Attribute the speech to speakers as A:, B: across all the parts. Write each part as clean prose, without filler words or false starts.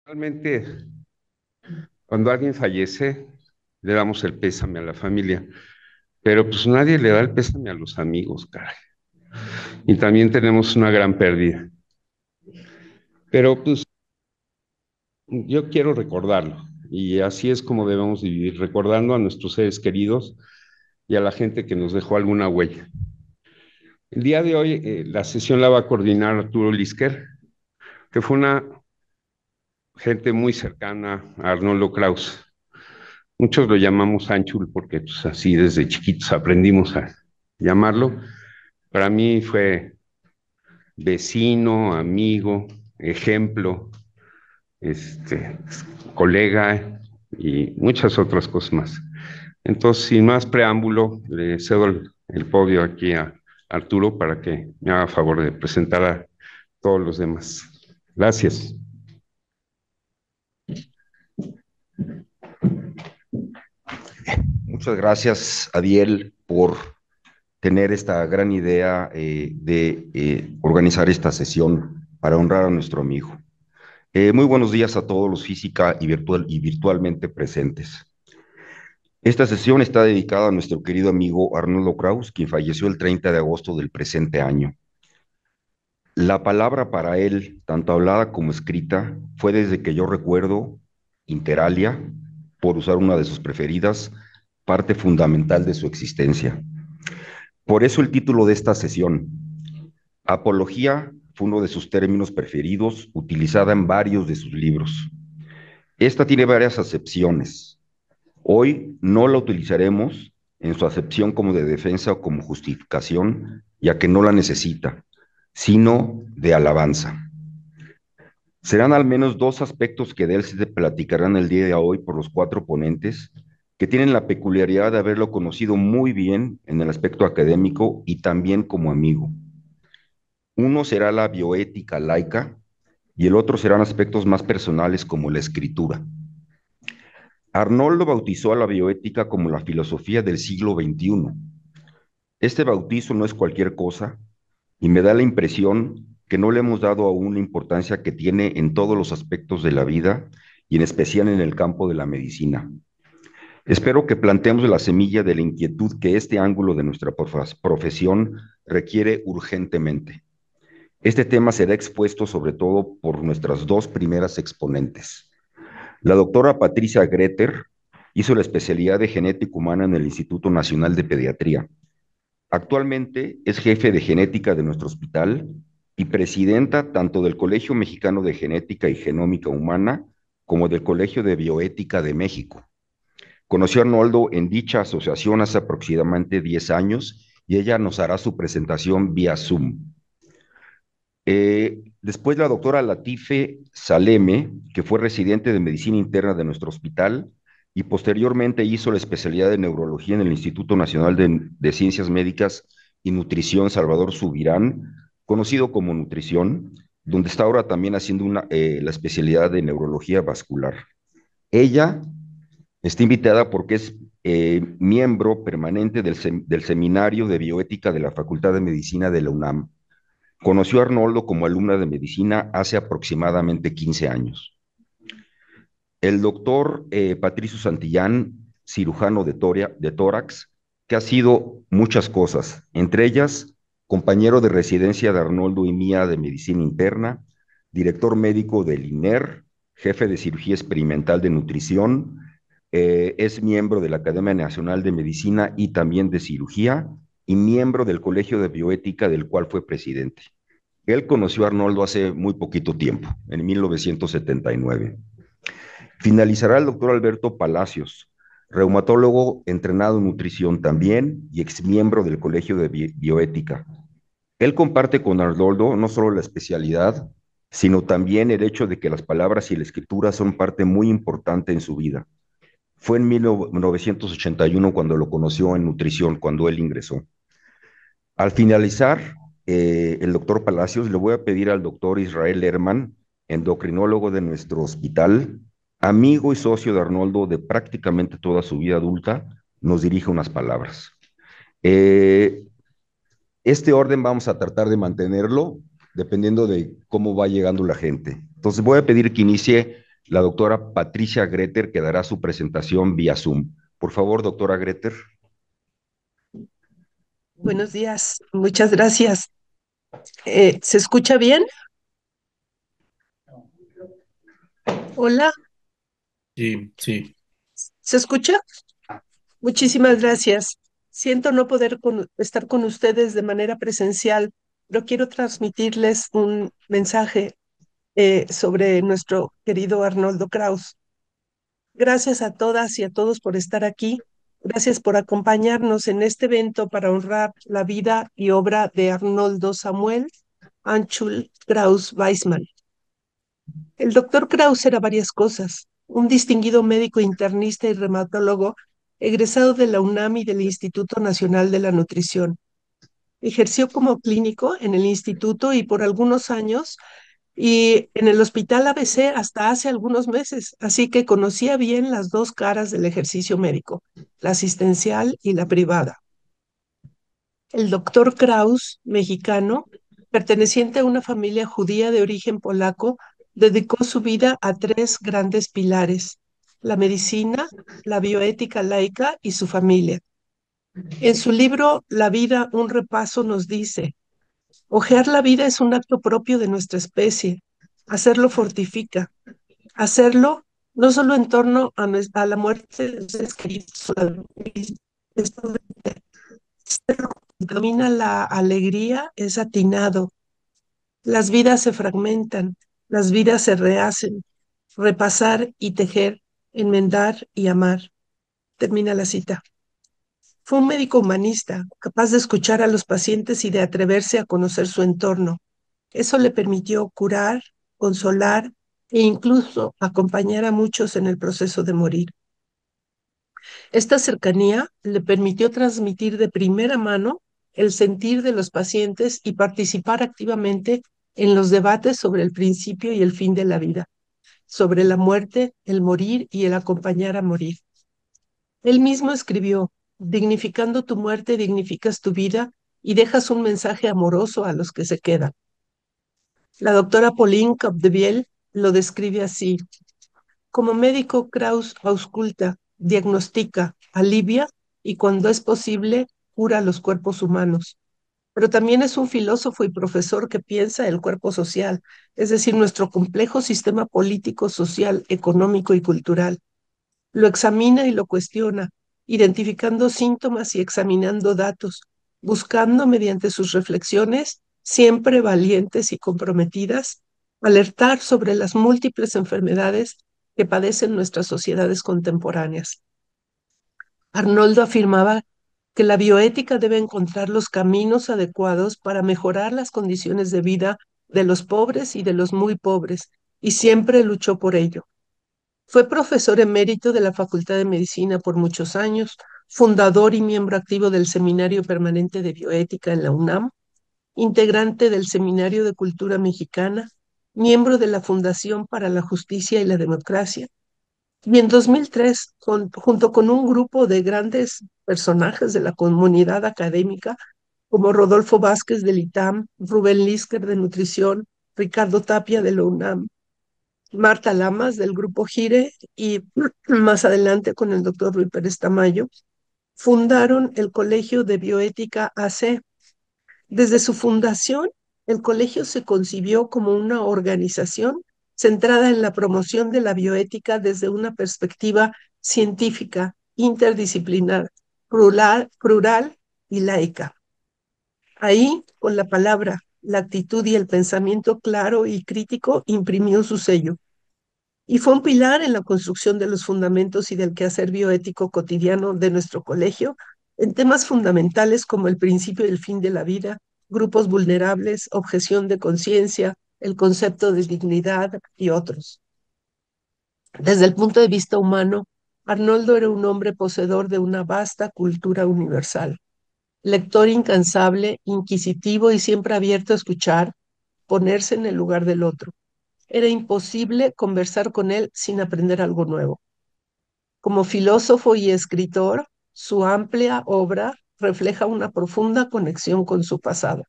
A: Realmente, cuando alguien fallece, le damos el pésame a la familia, pero pues nadie le da el pésame a los amigos, caray. Y también tenemos una gran pérdida. Pero pues yo quiero recordarlo, y así es como debemos vivir, recordando a nuestros seres queridos y a la gente que nos dejó alguna huella. El día de hoy, la sesión la va a coordinar Arturo Lisker, que fue una gente muy cercana a Arnoldo Kraus. Muchos lo llamamos Anchul porque pues, así desde chiquitos aprendimos a llamarlo. Para mí fue vecino, amigo, ejemplo, este, colega y muchas otras cosas más. Entonces, sin más preámbulo, le cedo el podio aquí a Arturo para que me haga favor de presentar a todos los demás. Gracias.
B: Muchas gracias, Adiel, por tener esta gran idea de organizar esta sesión para honrar a nuestro amigo. Muy buenos días a todos los física y virtualmente presentes. Esta sesión está dedicada a nuestro querido amigo Arnoldo Kraus, quien falleció el 30 de agosto del presente año. La palabra para él, tanto hablada como escrita, fue desde que yo recuerdo, interalia, por usar una de sus preferidas, parte fundamental de su existencia. Por eso el título de esta sesión, Apología, fue uno de sus términos preferidos, utilizada en varios de sus libros. Esta tiene varias acepciones. Hoy no la utilizaremos en su acepción como de defensa o como justificación, ya que no la necesita, sino de alabanza. Serán al menos dos aspectos que de él se platicarán el día de hoy por los cuatro ponentes, que tienen la peculiaridad de haberlo conocido muy bien en el aspecto académico y también como amigo. Uno será la bioética laica y el otro serán aspectos más personales como la escritura. Arnoldo bautizó a la bioética como la filosofía del siglo XXI. Este bautizo no es cualquier cosa y me da la impresión que no le hemos dado aún la importancia que tiene en todos los aspectos de la vida y en especial en el campo de la medicina. Espero que planteemos la semilla de la inquietud que este ángulo de nuestra profesión requiere urgentemente. Este tema será expuesto sobre todo por nuestras dos primeras exponentes. La doctora Patricia Greter hizo la especialidad de genética humana en el Instituto Nacional de Pediatría. Actualmente es jefe de genética de nuestro hospital y presidenta tanto del Colegio Mexicano de Genética y Genómica Humana como del Colegio de Bioética de México. Conoció a Arnoldo en dicha asociación hace aproximadamente 10 años y ella nos hará su presentación vía Zoom. Después la doctora Latife Saleme, que fue residente de medicina interna de nuestro hospital y posteriormente hizo la especialidad de neurología en el Instituto Nacional de Ciencias Médicas y Nutrición Salvador Subirán, conocido como Nutrición, donde está ahora también haciendo la especialidad de neurología vascular. Ella está invitada porque es miembro permanente del Seminario de Bioética de la Facultad de Medicina de la UNAM. Conoció a Arnoldo como alumna de medicina hace aproximadamente 15 años. El doctor Patricio Santillán, cirujano de tórax, que ha sido muchas cosas, entre ellas compañero de residencia de Arnoldo y mía de medicina interna, director médico del INER, jefe de cirugía experimental de nutrición, es miembro de la Academia Nacional de Medicina y también de Cirugía y miembro del Colegio de Bioética del cual fue presidente. Él conoció a Arnoldo hace muy poquito tiempo, en 1979. Finalizará el doctor Alberto Palacios, reumatólogo entrenado en nutrición también y exmiembro del Colegio de Bioética. Él comparte con Arnoldo no solo la especialidad, sino también el hecho de que las palabras y la escritura son parte muy importante en su vida. Fue en 1981 cuando lo conoció en nutrición, cuando él ingresó. Al finalizar, el doctor Palacios, le voy a pedir al doctor Israel Herman, endocrinólogo de nuestro hospital, amigo y socio de Arnoldo de prácticamente toda su vida adulta, nos dirija unas palabras. Eh, este orden vamos a tratar de mantenerlo dependiendo de cómo va llegando la gente. Entonces voy a pedir que inicie la doctora Patricia Greter, que dará su presentación vía Zoom. Por favor, doctora Greter.
C: Buenos días, muchas gracias. ¿Se escucha bien? Hola,
D: Sí, sí.
C: ¿se escucha? Muchísimas gracias. Siento no poder estar con ustedes de manera presencial, pero quiero transmitirles un mensaje sobre nuestro querido Arnoldo Kraus. Gracias a todas y a todos por estar aquí. Gracias por acompañarnos en este evento para honrar la vida y obra de Arnoldo Samuel Anschul Kraus Weismann. El doctor Kraus era varias cosas: un distinguido médico internista y reumatólogo egresado de la UNAM y del Instituto Nacional de la Nutrición. Ejerció como clínico en el instituto y por algunos años y en el Hospital ABC hasta hace algunos meses, así que conocía bien las dos caras del ejercicio médico, la asistencial y la privada. El doctor Kraus, mexicano, perteneciente a una familia judía de origen polaco, dedicó su vida a tres grandes pilares: la medicina, la bioética laica y su familia. En su libro La vida, un repaso, nos dice: ojear la vida es un acto propio de nuestra especie. Hacerlo fortifica. Hacerlo no solo en torno a la muerte de los seres queridos, esto domina la alegría, es atinado. Las vidas se fragmentan, las vidas se rehacen. Repasar y tejer, enmendar y amar. Termina la cita. Fue un médico humanista, capaz de escuchar a los pacientes y de atreverse a conocer su entorno. Eso le permitió curar, consolar e incluso acompañar a muchos en el proceso de morir. Esta cercanía le permitió transmitir de primera mano el sentir de los pacientes y participar activamente en los debates sobre el principio y el fin de la vida, sobre la muerte, el morir y el acompañar a morir. Él mismo escribió: dignificando tu muerte, dignificas tu vida y dejas un mensaje amoroso a los que se quedan. La doctora Pauline Capdevielle lo describe así: como médico, Kraus ausculta, diagnostica, alivia y, cuando es posible, cura los cuerpos humanos. Pero también es un filósofo y profesor que piensa el cuerpo social, es decir, nuestro complejo sistema político, social, económico y cultural. Lo examina y lo cuestiona, identificando síntomas y examinando datos, buscando mediante sus reflexiones, siempre valientes y comprometidas, alertar sobre las múltiples enfermedades que padecen nuestras sociedades contemporáneas. Arnoldo afirmaba que la bioética debe encontrar los caminos adecuados para mejorar las condiciones de vida de los pobres y de los muy pobres, y siempre luchó por ello. Fue profesor emérito de la Facultad de Medicina por muchos años, fundador y miembro activo del Seminario Permanente de Bioética en la UNAM, integrante del Seminario de Cultura Mexicana, miembro de la Fundación para la Justicia y la Democracia, y en 2003, junto con un grupo de grandes personajes de la comunidad académica, como Rodolfo Vázquez del ITAM, Rubén Lisker de Nutrición, Ricardo Tapia de la UNAM, Marta Lamas del Grupo Gire y más adelante con el doctor Rui Pérez Tamayo, fundaron el Colegio de Bioética AC. Desde su fundación, el colegio se concibió como una organización centrada en la promoción de la bioética desde una perspectiva científica, interdisciplinar, plural y laica. Ahí, con la palabra, la actitud y el pensamiento claro y crítico, imprimió su sello y fue un pilar en la construcción de los fundamentos y del quehacer bioético cotidiano de nuestro colegio en temas fundamentales como el principio y el fin de la vida, grupos vulnerables, objeción de conciencia, el concepto de dignidad y otros. Desde el punto de vista humano, Arnoldo era un hombre poseedor de una vasta cultura universal, lector incansable, inquisitivo y siempre abierto a escuchar, ponerse en el lugar del otro. Era imposible conversar con él sin aprender algo nuevo. Como filósofo y escritor, su amplia obra refleja una profunda conexión con su pasado.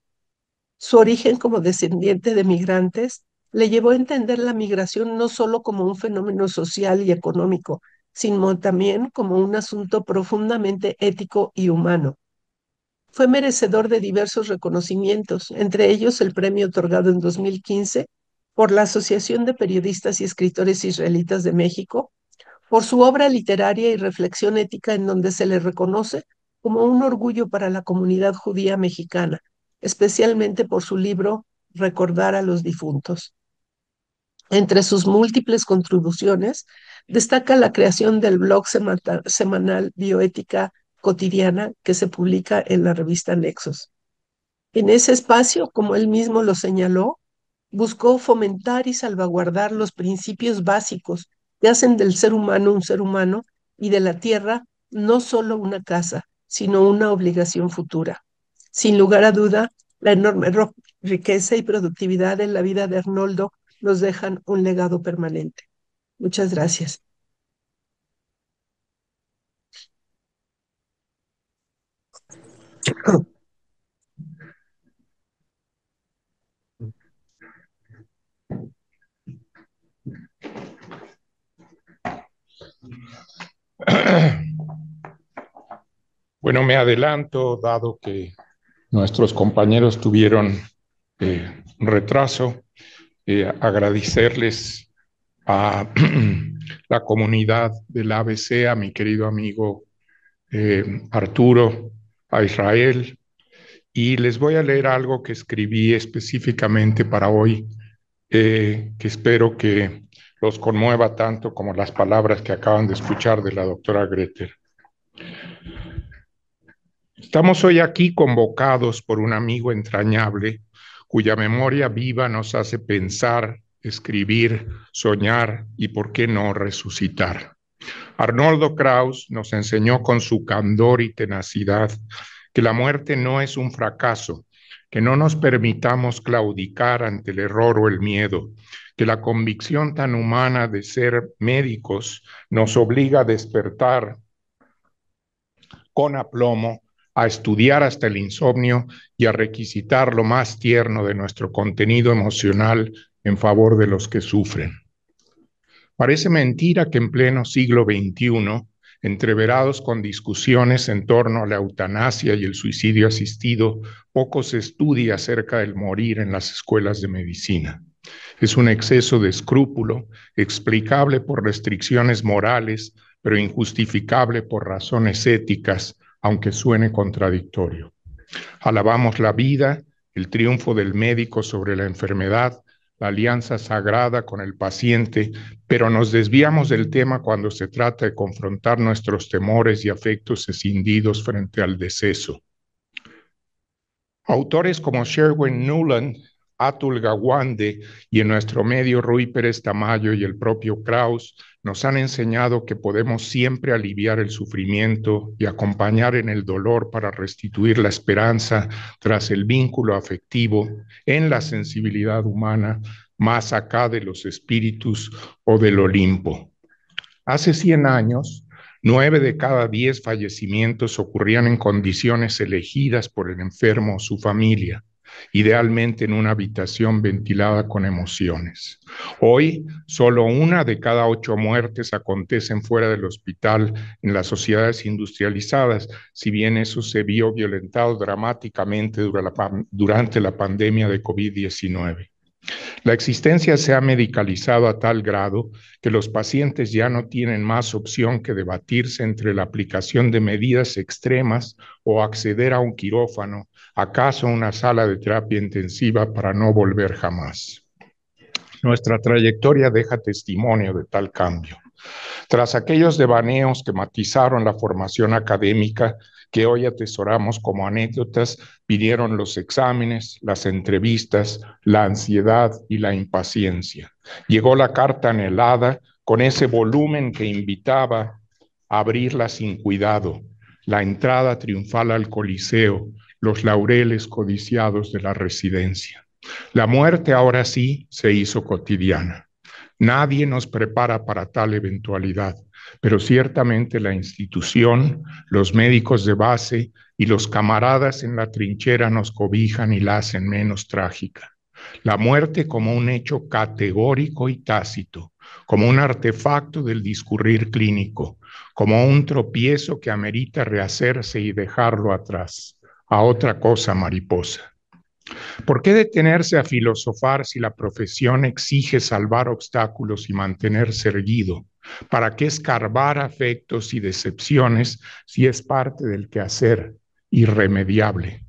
C: Su origen como descendiente de migrantes le llevó a entender la migración no solo como un fenómeno social y económico, sino también como un asunto profundamente ético y humano. Fue merecedor de diversos reconocimientos, entre ellos el premio otorgado en 2015 por la Asociación de Periodistas y Escritores Israelitas de México, por su obra literaria y reflexión ética en donde se le reconoce como un orgullo para la comunidad judía mexicana, especialmente por su libro Recordar a los difuntos. Entre sus múltiples contribuciones, destaca la creación del blog semanal Bioética Cotidiana que se publica en la revista Nexos. En ese espacio, como él mismo lo señaló, buscó fomentar y salvaguardar los principios básicos que hacen del ser humano un ser humano y de la tierra no solo una casa, sino una obligación futura. Sin lugar a duda, la enorme riqueza y productividad en la vida de Arnoldo nos dejan un legado permanente. Muchas gracias.
E: Bueno, me adelanto, dado que nuestros compañeros tuvieron un retraso, agradecerles a la comunidad del ABC, a mi querido amigo Arturo, a Israel, y les voy a leer algo que escribí específicamente para hoy, que espero que los conmueva tanto como las palabras que acaban de escuchar de la doctora Greter. Estamos hoy aquí convocados por un amigo entrañable cuya memoria viva nos hace pensar, escribir, soñar y, por qué no, resucitar. Arnoldo Kraus nos enseñó con su candor y tenacidad que la muerte no es un fracaso, que no nos permitamos claudicar ante el error o el miedo, que la convicción tan humana de ser médicos nos obliga a despertar con aplomo, a estudiar hasta el insomnio y a requisitar lo más tierno de nuestro contenido emocional en favor de los que sufren. Parece mentira que en pleno siglo XXI, entreverados con discusiones en torno a la eutanasia y el suicidio asistido, poco se estudia acerca del morir en las escuelas de medicina. Es un exceso de escrúpulo, explicable por restricciones morales, pero injustificable por razones éticas, aunque suene contradictorio. Alabamos la vida, el triunfo del médico sobre la enfermedad, la alianza sagrada con el paciente, pero nos desviamos del tema cuando se trata de confrontar nuestros temores y afectos escindidos frente al deceso. Autores como Sherwin Nuland, Atul Gawande y en nuestro medio Rui Pérez Tamayo y el propio Kraus nos han enseñado que podemos siempre aliviar el sufrimiento y acompañar en el dolor para restituir la esperanza tras el vínculo afectivo en la sensibilidad humana más acá de los espíritus o del Olimpo. Hace 100 años, 9 de cada 10 fallecimientos ocurrían en condiciones elegidas por el enfermo o su familia, idealmente en una habitación ventilada con emociones. Hoy, solo 1 de cada 8 muertes acontecen fuera del hospital en las sociedades industrializadas, si bien eso se vio violentado dramáticamente durante la pandemia de COVID-19. La existencia se ha medicalizado a tal grado que los pacientes ya no tienen más opción que debatirse entre la aplicación de medidas extremas o acceder a un quirófano, acaso a una sala de terapia intensiva para no volver jamás. Nuestra trayectoria deja testimonio de tal cambio. Tras aquellos devaneos que matizaron la formación académica, que hoy atesoramos como anécdotas, vinieron los exámenes, las entrevistas, la ansiedad y la impaciencia. Llegó la carta anhelada con ese volumen que invitaba a abrirla sin cuidado, la entrada triunfal al Coliseo, los laureles codiciados de la residencia. La muerte ahora sí se hizo cotidiana. Nadie nos prepara para tal eventualidad, pero ciertamente la institución, los médicos de base y los camaradas en la trinchera nos cobijan y la hacen menos trágica. La muerte como un hecho categórico y tácito, como un artefacto del discurrir clínico, como un tropiezo que amerita rehacerse y dejarlo atrás, a otra cosa mariposa. ¿Por qué detenerse a filosofar si la profesión exige salvar obstáculos y mantenerse erguido? ¿Para qué escarbar afectos y decepciones si es parte del quehacer irremediable?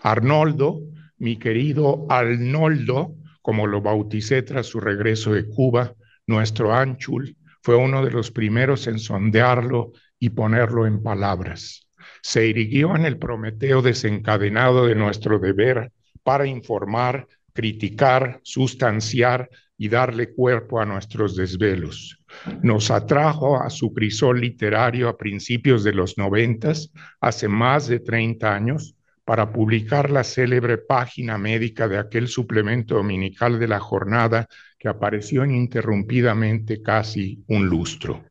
E: Arnoldo, mi querido Arnoldo, como lo bauticé tras su regreso de Cuba, nuestro Anchul, fue uno de los primeros en sondearlo y ponerlo en palabras. Se irguió en el Prometeo desencadenado de nuestro deber para informar, criticar, sustanciar y darle cuerpo a nuestros desvelos. Nos atrajo a su crisol literario a principios de los 90, hace más de 30 años, para publicar la célebre página médica de aquel suplemento dominical de la jornada que apareció ininterrumpidamente casi un lustro.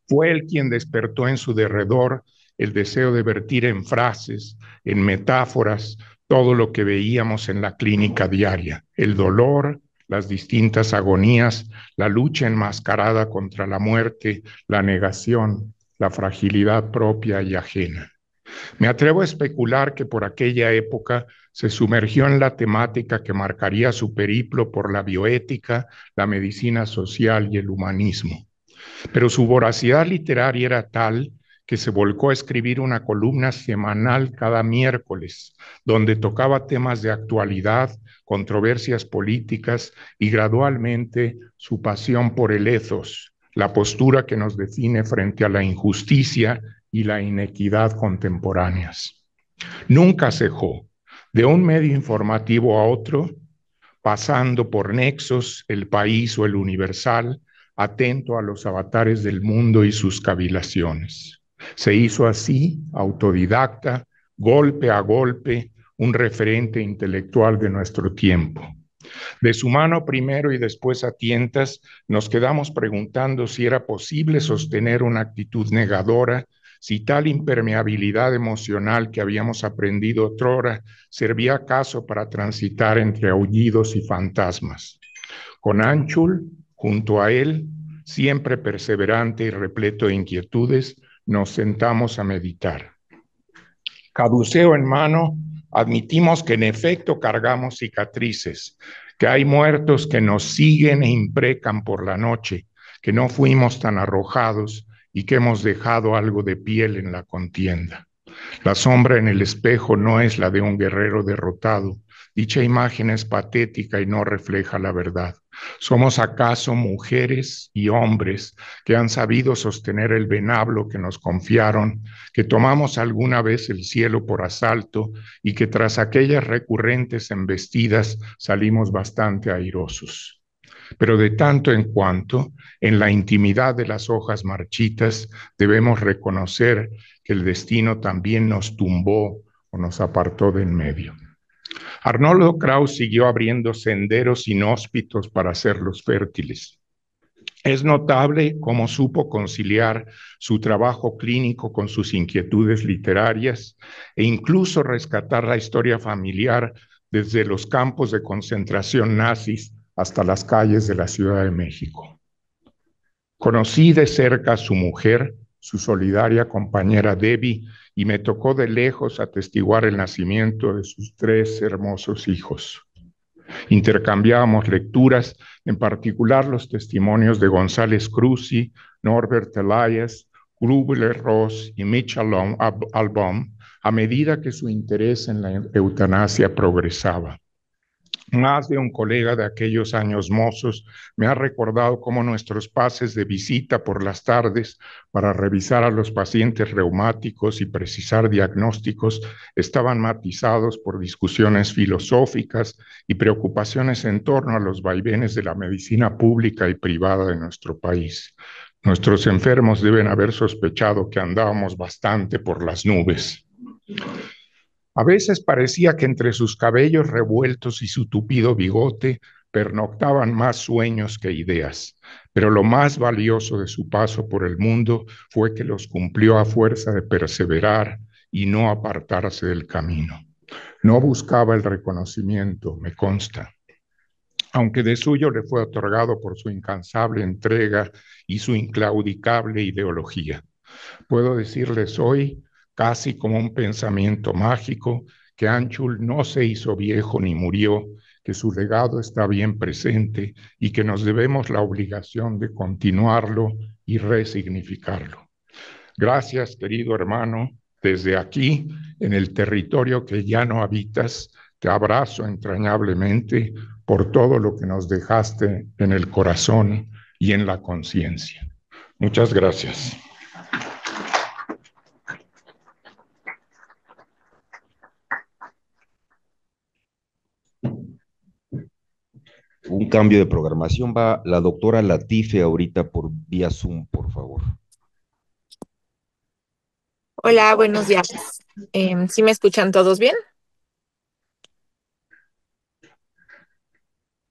E: Fue él quien despertó en su derredor el deseo de vertir en frases, en metáforas, todo lo que veíamos en la clínica diaria, el dolor, las distintas agonías, la lucha enmascarada contra la muerte, la negación, la fragilidad propia y ajena. Me atrevo a especular que por aquella época se sumergió en la temática que marcaría su periplo por la bioética, la medicina social y el humanismo. Pero su voracidad literaria era tal que se volcó a escribir una columna semanal cada miércoles, donde tocaba temas de actualidad, controversias políticas y gradualmente su pasión por el ethos, la postura que nos define frente a la injusticia y la inequidad contemporáneas. Nunca cejó, de un medio informativo a otro, pasando por Nexos, El País o El Universal, atento a los avatares del mundo y sus cavilaciones. Se hizo así, autodidacta, golpe a golpe, un referente intelectual de nuestro tiempo. De su mano primero y después a tientas, nos quedamos preguntando si era posible sostener una actitud negadora, si tal impermeabilidad emocional que habíamos aprendido otrora servía acaso para transitar entre aullidos y fantasmas. Con Anchul, junto a él, siempre perseverante y repleto de inquietudes, nos sentamos a meditar. Caduceo en mano, admitimos que en efecto cargamos cicatrices, que hay muertos que nos siguen e imprecan por la noche, que no fuimos tan arrojados y que hemos dejado algo de piel en la contienda. La sombra en el espejo no es la de un guerrero derrotado. Dicha imagen es patética y no refleja la verdad. ¿Somos acaso mujeres y hombres que han sabido sostener el venablo que nos confiaron, que tomamos alguna vez el cielo por asalto y que tras aquellas recurrentes embestidas salimos bastante airosos? Pero de tanto en cuanto, en la intimidad de las hojas marchitas, debemos reconocer que el destino también nos tumbó o nos apartó de en medio. Arnoldo Kraus siguió abriendo senderos inhóspitos para hacerlos fértiles. Es notable cómo supo conciliar su trabajo clínico con sus inquietudes literarias e incluso rescatar la historia familiar desde los campos de concentración nazis hasta las calles de la Ciudad de México. Conocí de cerca a su mujer, su solidaria compañera Debbie, y me tocó de lejos atestiguar el nacimiento de sus 3 hermosos hijos. Intercambiábamos lecturas, en particular los testimonios de González Cruzzi, Norbert Elias, Grubler-Ross y Mitch Albom, a medida que su interés en la eutanasia progresaba. Más de un colega de aquellos años mozos me ha recordado cómo nuestros pases de visita por las tardes para revisar a los pacientes reumáticos y precisar diagnósticos estaban matizados por discusiones filosóficas y preocupaciones en torno a los vaivenes de la medicina pública y privada de nuestro país. Nuestros enfermos deben haber sospechado que andábamos bastante por las nubes. A veces parecía que entre sus cabellos revueltos y su tupido bigote pernoctaban más sueños que ideas, pero lo más valioso de su paso por el mundo fue que los cumplió a fuerza de perseverar y no apartarse del camino. No buscaba el reconocimiento, me consta, aunque de suyo le fue otorgado por su incansable entrega y su inclaudicable ideología. Puedo decirles hoy, casi como un pensamiento mágico, que Anchul no se hizo viejo ni murió, que su legado está bien presente y que nos debemos la obligación de continuarlo y resignificarlo. Gracias, querido hermano, desde aquí, en el territorio que ya no habitas, te abrazo entrañablemente por todo lo que nos dejaste en el corazón y en la conciencia. Muchas gracias.
B: Un cambio de programación. Va la doctora Latife ahorita por vía Zoom, por favor.
F: Hola, buenos días. ¿Sí me escuchan todos bien?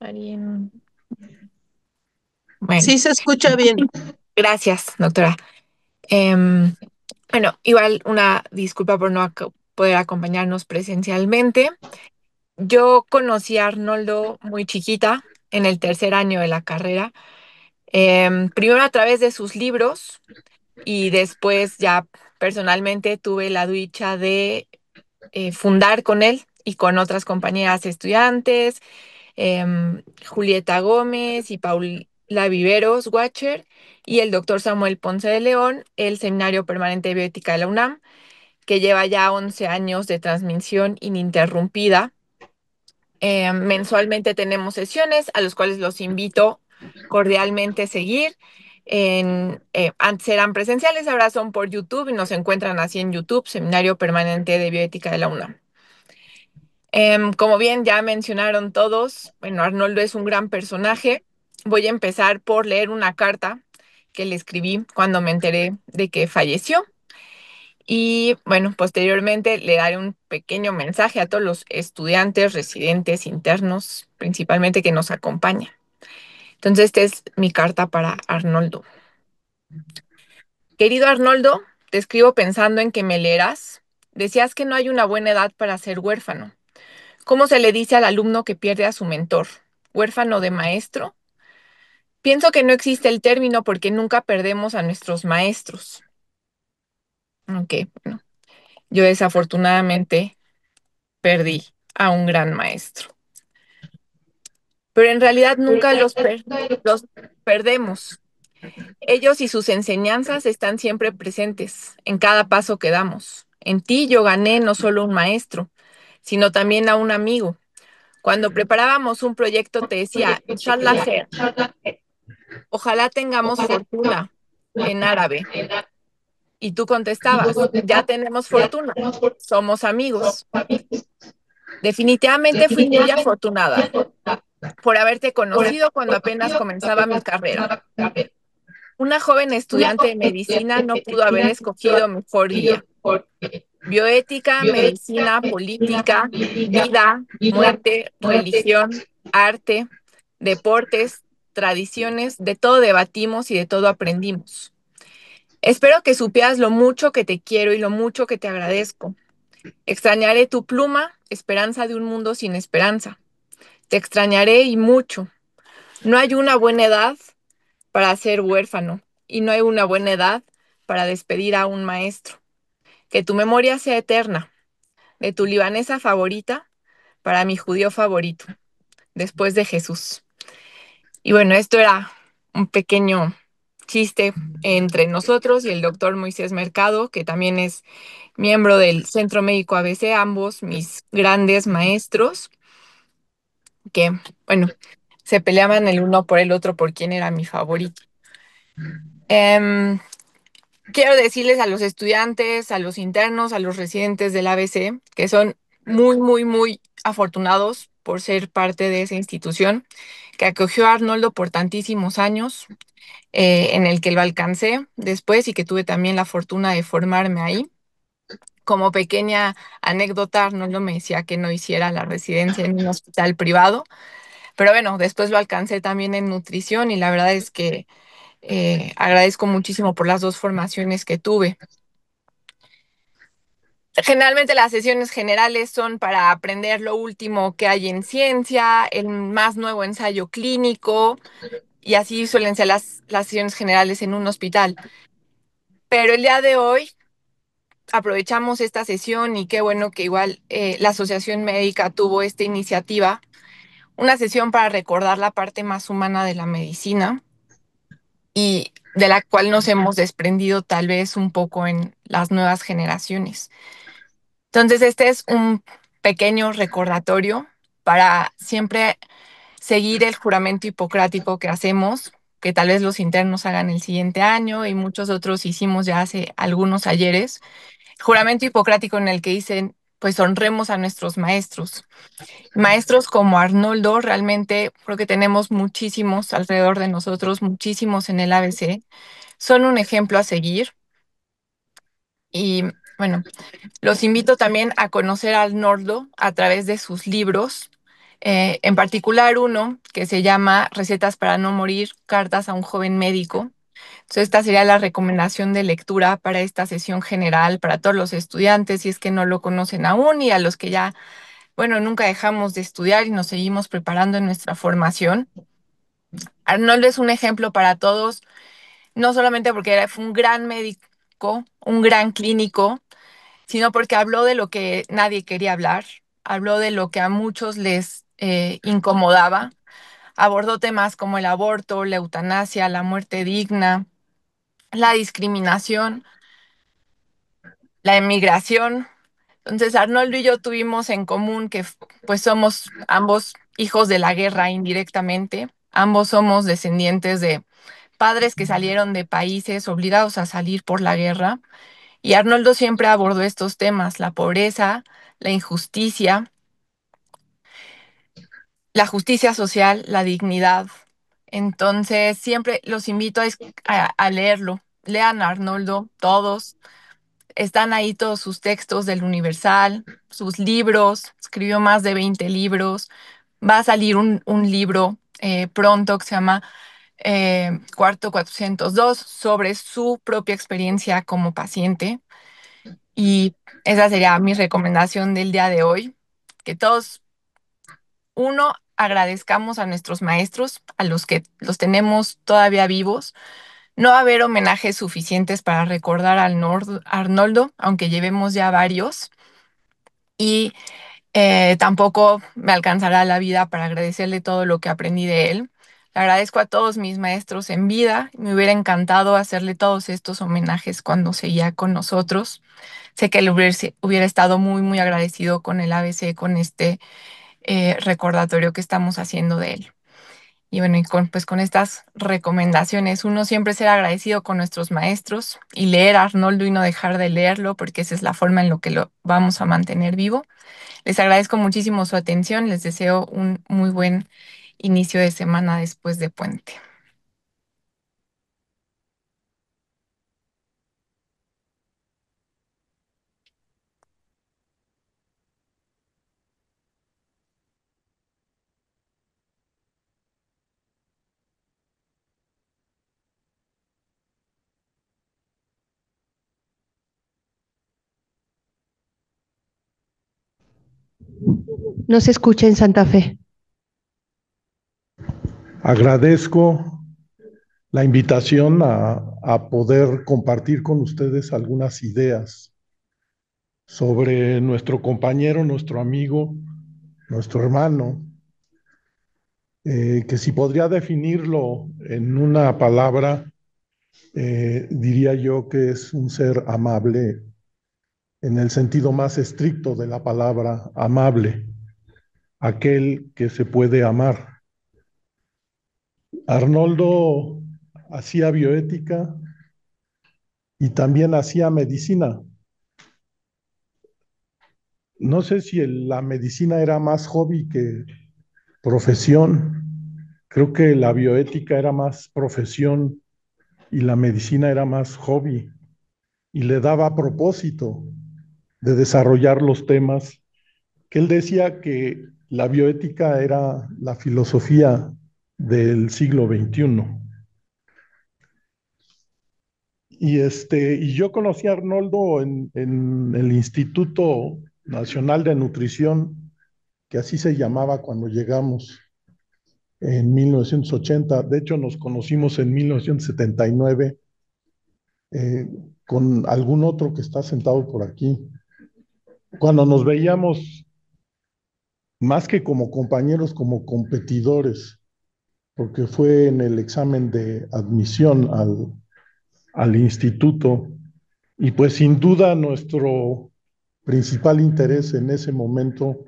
F: Marien. Bueno,
C: Sí se escucha bien.
F: gracias, doctora. Em, bueno, igual una disculpa por no poder acompañarnos presencialmente. Yo conocí a Arnoldo muy chiquita, en el tercer año de la carrera. Primero a través de sus libros y después ya personalmente tuve la dicha de fundar con él y con otras compañeras estudiantes, Julieta Gómez y Paula Viveros Watcher y el doctor Samuel Ponce de León, el Seminario Permanente de Bioética de la UNAM, que lleva ya 11 años de transmisión ininterrumpida. Mensualmente tenemos sesiones a las cuales los invito cordialmente a seguir. Antes eran presenciales, ahora son por YouTube y nos encuentran así en YouTube, Seminario Permanente de Bioética de la UNAM. Como bien ya mencionaron todos, bueno, Arnoldo es un gran personaje. Voy a empezar por leer una carta que le escribí cuando me enteré de que falleció. Y bueno, posteriormente le daré un pequeño mensaje a todos los estudiantes, residentes, internos, principalmente que nos acompañan. Entonces, esta es mi carta para Arnoldo. Querido Arnoldo, te escribo pensando en que me leerás. Decías que no hay una buena edad para ser huérfano. ¿Cómo se le dice al alumno que pierde a su mentor? ¿Huérfano de maestro? Pienso que no existe el término porque nunca perdemos a nuestros maestros. Aunque, bueno, yo desafortunadamente perdí a un gran maestro. Pero en realidad nunca los perdemos. Ellos y sus enseñanzas están siempre presentes en cada paso que damos. En ti yo gané no solo un maestro, sino también a un amigo. Cuando preparábamos un proyecto te decía, Inshallah khair, ojalá tengamos fortuna en árabe. Y tú contestabas, ya tenemos fortuna, somos amigos. Definitivamente fui muy afortunada por haberte conocido cuando apenas comenzaba mi carrera. Una joven estudiante de medicina no pudo haber escogido mejor guía. Bioética, medicina, política, vida, muerte, religión, arte, deportes, tradiciones, de todo debatimos y de todo aprendimos. Espero que supieras lo mucho que te quiero y lo mucho que te agradezco. Extrañaré tu pluma, esperanza de un mundo sin esperanza. Te extrañaré y mucho. No hay una buena edad para ser huérfano y no hay una buena edad para despedir a un maestro. Que tu memoria sea eterna, de tu libanesa favorita para mi judío favorito, después de Jesús. Y bueno, esto era un pequeño chiste entre nosotros y el doctor Moisés Mercado, que también es miembro del Centro Médico ABC, ambos mis grandes maestros, que, bueno, se peleaban el uno por el otro por quién era mi favorito. Quiero decirles a los estudiantes, a los internos, a los residentes del ABC, que son muy, muy, muy afortunados por ser parte de esa institución que acogió a Arnoldo por tantísimos años, en el que lo alcancé después y que tuve también la fortuna de formarme ahí. Como pequeña anécdota, Arnoldo me decía que no hiciera la residencia en un hospital privado, pero bueno, después lo alcancé también en nutrición y la verdad es que agradezco muchísimo por las dos formaciones que tuve. Generalmente las sesiones generales son para aprender lo último que hay en ciencia, el más nuevo ensayo clínico, y así suelen ser las sesiones generales en un hospital. Pero el día de hoy aprovechamos esta sesión y qué bueno que igual la Asociación Médica tuvo esta iniciativa, una sesión para recordar la parte más humana de la medicina y de la cual nos hemos desprendido tal vez un poco en las nuevas generaciones. Entonces, este es un pequeño recordatorio para siempre seguir el juramento hipocrático que hacemos, que tal vez los internos hagan el siguiente año y muchos otros hicimos ya hace algunos ayeres. Juramento hipocrático en el que dicen, pues honremos a nuestros maestros. Maestros como Arnoldo, realmente creo que tenemos muchísimos alrededor de nosotros, muchísimos en el ABC. Son un ejemplo a seguir y bueno, los invito también a conocer a Arnoldo a través de sus libros, en particular uno que se llama Recetas para no morir, cartas a un joven médico. Entonces, esta sería la recomendación de lectura para esta sesión general, para todos los estudiantes, si es que no lo conocen aún, y a los que ya, bueno, nunca dejamos de estudiar y nos seguimos preparando en nuestra formación. Arnoldo es un ejemplo para todos, no solamente porque fue un gran médico, un gran clínico, sino porque habló de lo que nadie quería hablar, habló de lo que a muchos les incomodaba, abordó temas como el aborto, la eutanasia, la muerte digna, la discriminación, la emigración. Entonces, Arnoldo y yo tuvimos en común que pues somos ambos hijos de la guerra indirectamente, ambos somos descendientes de padres que salieron de países obligados a salir por la guerra, y Arnoldo siempre abordó estos temas, la pobreza, la injusticia, la justicia social, la dignidad. Entonces, siempre los invito a leerlo. Lean a Arnoldo, todos. Están ahí todos sus textos del Universal, sus libros. Escribió más de 20 libros. Va a salir un libro pronto que se llama Cuarto 402 sobre su propia experiencia como paciente. Y esa sería mi recomendación del día de hoy, que todos, uno, agradezcamos a nuestros maestros, a los que los tenemos todavía vivos. No va a haber homenajes suficientes para recordar al Arnoldo, aunque llevemos ya varios, y tampoco me alcanzará la vida para agradecerle todo lo que aprendí de él. Le agradezco a todos mis maestros en vida. Me hubiera encantado hacerle todos estos homenajes cuando seguía con nosotros. Sé que él hubiera estado muy, muy agradecido con el ABC, con este recordatorio que estamos haciendo de él. Y bueno, y pues con estas recomendaciones, uno siempre ser agradecido con nuestros maestros y leer a Arnoldo y no dejar de leerlo, porque esa es la forma en la que lo vamos a mantener vivo. Les agradezco muchísimo su atención, les deseo un muy buen inicio de semana después de puente.
C: No se escucha en Santa Fe.
G: Agradezco la invitación a poder compartir con ustedes algunas ideas sobre nuestro compañero, nuestro amigo, nuestro hermano, que si podría definirlo en una palabra, diría yo que es un ser amable en el sentido más estricto de la palabra amable, aquel que se puede amar. Arnoldo hacía bioética y también hacía medicina. No sé si la medicina era más hobby que profesión. Creo que la bioética era más profesión y la medicina era más hobby. Y le daba propósito de desarrollar los temas que él decía que la bioética era la filosofía del siglo XXI. y yo conocí a Arnoldo en el Instituto Nacional de Nutrición, que así se llamaba cuando llegamos en 1980. De hecho, nos conocimos en 1979 eh, con algún otro que está sentado por aquí. Cuando nos veíamos más que como compañeros, como competidores, porque fue en el examen de admisión al instituto. Y pues sin duda nuestro principal interés en ese momento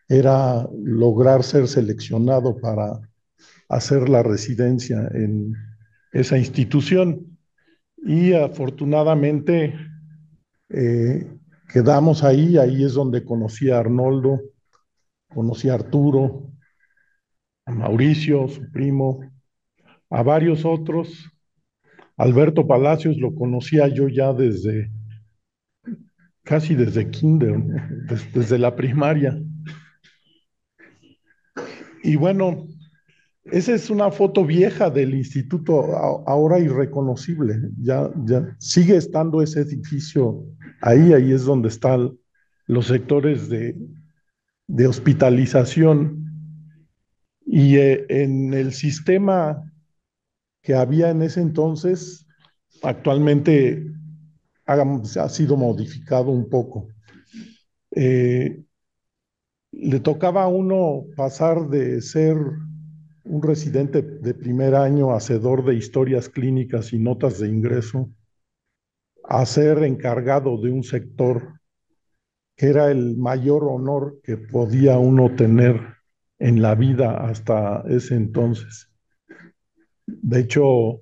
G: era lograr ser seleccionado para hacer la residencia en esa institución. Y afortunadamente eh, quedamos ahí, ahí es donde conocí a Arnoldo, conocí a Arturo, a Mauricio, su primo, a varios otros. Alberto Palacios lo conocía yo ya casi desde kinder, ¿no? Desde la primaria. Y bueno, esa es una foto vieja del instituto, ahora irreconocible. Ya sigue estando ese edificio ahí, ahí es donde están los sectores de hospitalización. Y en el sistema que había en ese entonces, actualmente ha sido modificado un poco. Eh, Le tocaba a uno pasar de ser un residente de primer año, hacedor de historias clínicas y notas de ingreso, a ser encargado de un sector que era el mayor honor que podía uno tener en la vida hasta ese entonces. De hecho,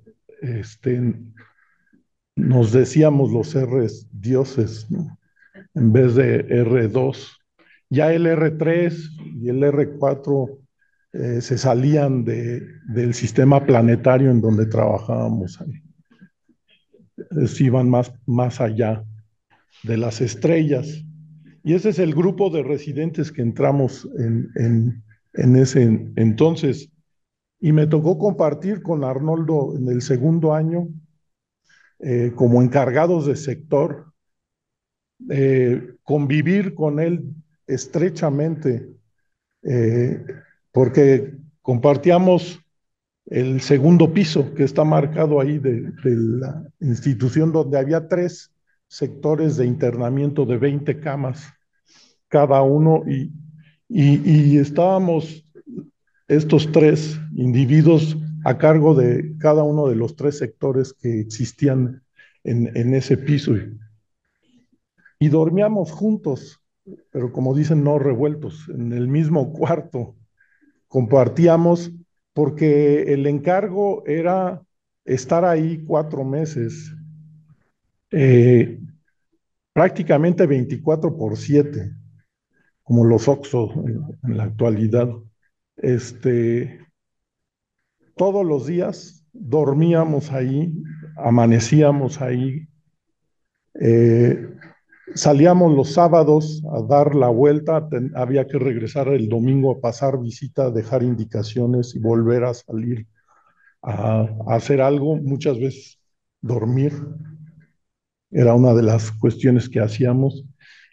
G: nos decíamos los R's dioses, ¿no? En vez de R2. Ya el R3 y el R4 se salían del sistema planetario en donde trabajábamos. Iban más allá de las estrellas. Y ese es el grupo de residentes que entramos en ese entonces. Y me tocó compartir con Arnoldo en el segundo año como encargados de sector, convivir con él estrechamente, eh, porque compartíamos el segundo piso que está marcado ahí de la institución donde había 3 sectores de internamiento de 20 camas cada uno y estábamos estos 3 individuos a cargo de cada uno de los 3 sectores que existían en ese piso y dormíamos juntos, pero como dicen, no revueltos, en el mismo cuarto. Compartíamos porque el encargo era estar ahí 4 meses, eh, prácticamente 24/7, como los Oxxo en la actualidad. Este, todos los días dormíamos ahí, amanecíamos ahí, eh, salíamos los sábados a dar la vuelta, había que regresar el domingo a pasar visita, dejar indicaciones y volver a salir a hacer algo, muchas veces dormir, era una de las cuestiones que hacíamos,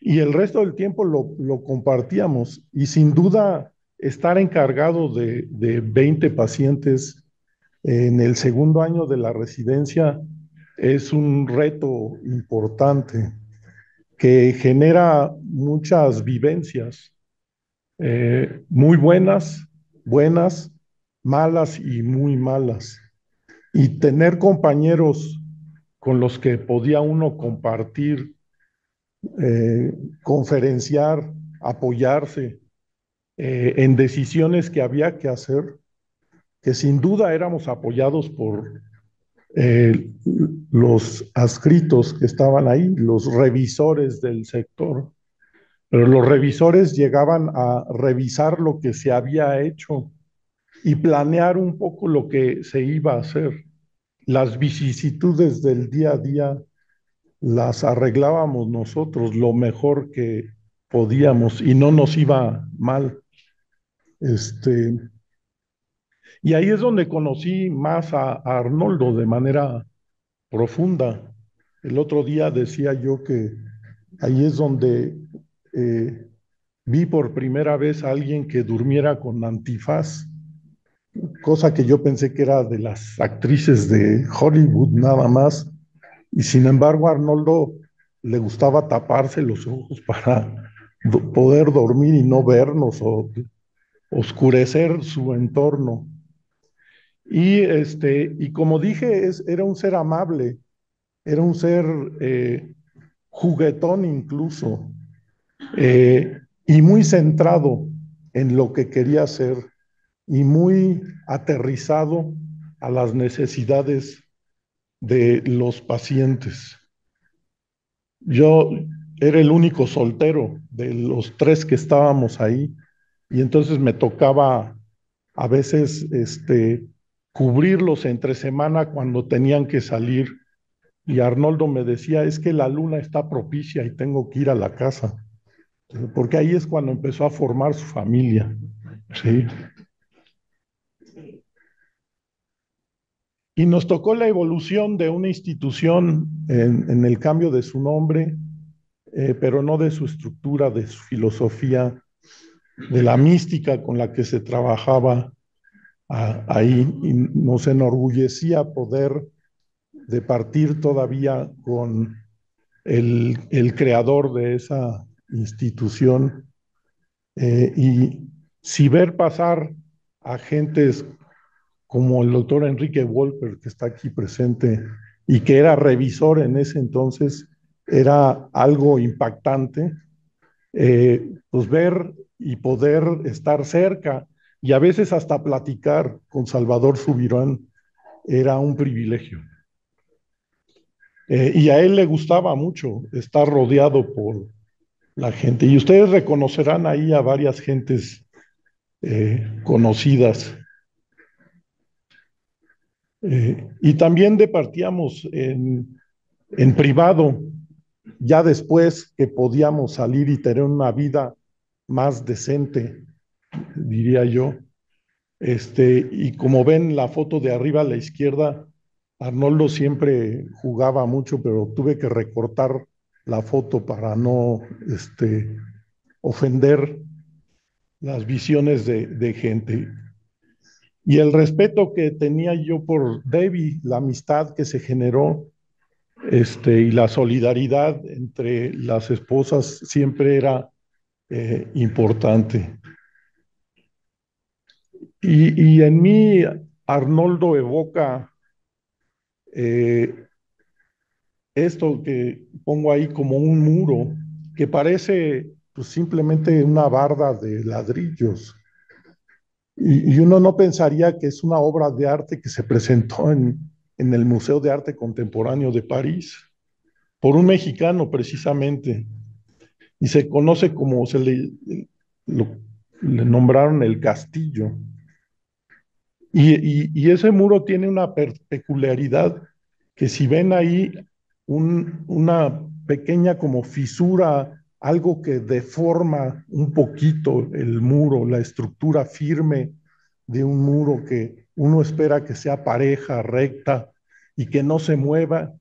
G: y el resto del tiempo lo compartíamos, y sin duda estar encargado de 20 pacientes en el segundo año de la residencia es un reto importante que genera muchas vivencias, muy buenas, malas y muy malas. Y tener compañeros con los que podía uno compartir, eh, conferenciar, apoyarse en decisiones que había que hacer, que sin duda éramos apoyados por los adscritos que estaban ahí, los revisores del sector. Pero los revisores llegaban a revisar lo que se había hecho y planear un poco lo que se iba a hacer. Las vicisitudes del día a día las arreglábamos nosotros lo mejor que podíamos y no nos iba mal. Este, y ahí es donde conocí más a Arnoldo de manera profunda. El otro día decía yo que ahí es donde eh, vi por primera vez a alguien que durmiera con antifaz, cosa que yo pensé que era de las actrices de Hollywood nada más, y sin embargo a Arnoldo le gustaba taparse los ojos para poder dormir y no vernos o oscurecer su entorno. Y como dije, era un ser amable, era un ser juguetón incluso, y muy centrado en lo que quería hacer y muy aterrizado a las necesidades de los pacientes. Yo era el único soltero de los tres que estábamos ahí y entonces me tocaba a veces cubrirlos entre semana cuando tenían que salir y Arnoldo me decía, es que la luna está propicia y tengo que ir a la casa, porque ahí es cuando empezó a formar su familia, ¿sí? Y nos tocó la evolución de una institución en el cambio de su nombre, pero no de su estructura, de su filosofía, de la mística con la que se trabajaba ahí. Y nos enorgullecía poder de partir todavía con el creador de esa institución. Y si ver pasar a gentes como el doctor Enrique Wolper, que está aquí presente, y que era revisor en ese entonces, era algo impactante, pues ver y poder estar cerca y a veces hasta platicar con Salvador Subirán era un privilegio. Y a él le gustaba mucho estar rodeado por la gente. Y ustedes reconocerán ahí a varias gentes conocidas. Y también departíamos en privado, ya después que podíamos salir y tener una vida más decente, diría yo. Y como ven la foto de arriba a la izquierda, Arnoldo siempre jugaba mucho, pero tuve que recortar la foto para no ofender las visiones de gente. Y el respeto que tenía yo por Debbie, la amistad que se generó, y la solidaridad entre las esposas siempre era importante. Y en mí, Arnoldo evoca esto que pongo ahí como un muro, que parece pues, simplemente una barda de ladrillos. Y uno no pensaría que es una obra de arte que se presentó en el Museo de Arte Contemporáneo de París, por un mexicano precisamente, y se conoce como lo- le nombraron el castillo. Y ese muro tiene una peculiaridad que si ven ahí una pequeña como fisura, algo que deforma un poquito el muro, la estructura firme de un muro que uno espera que sea pareja, recta y que no se mueva,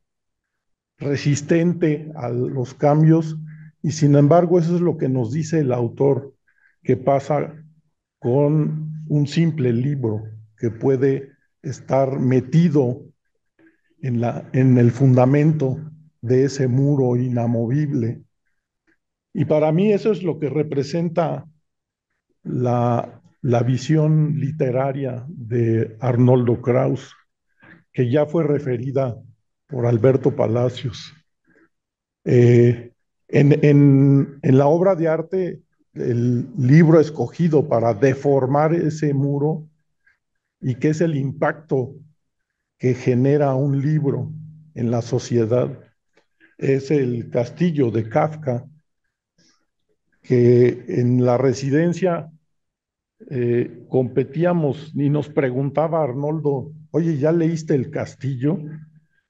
G: resistente a los cambios, y sin embargo eso es lo que nos dice el autor, que pasa con un simple libro que puede estar metido en el fundamento de ese muro inamovible. Y para mí eso es lo que representa la visión literaria de Arnoldo Kraus, que ya fue referida por Alberto Palacios. En la obra de arte, el libro escogido para deformar ese muro y que es el impacto que genera un libro en la sociedad, es El Castillo de Kafka, que en la residencia competíamos y nos preguntaba Arnoldo, oye, ¿ya leíste El Castillo?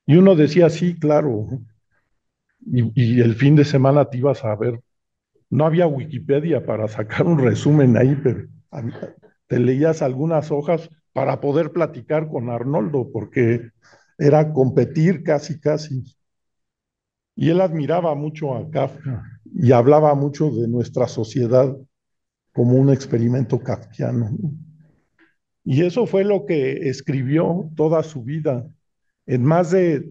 G: Y uno decía, sí, claro, y el fin de semana te ibas a ver. No había Wikipedia para sacar un resumen ahí, pero te leías algunas hojas para poder platicar con Arnoldo, porque era competir casi, casi. Y él admiraba mucho a Kafka y hablaba mucho de nuestra sociedad como un experimento kafkiano, ¿no? Y eso fue lo que escribió toda su vida. En más de,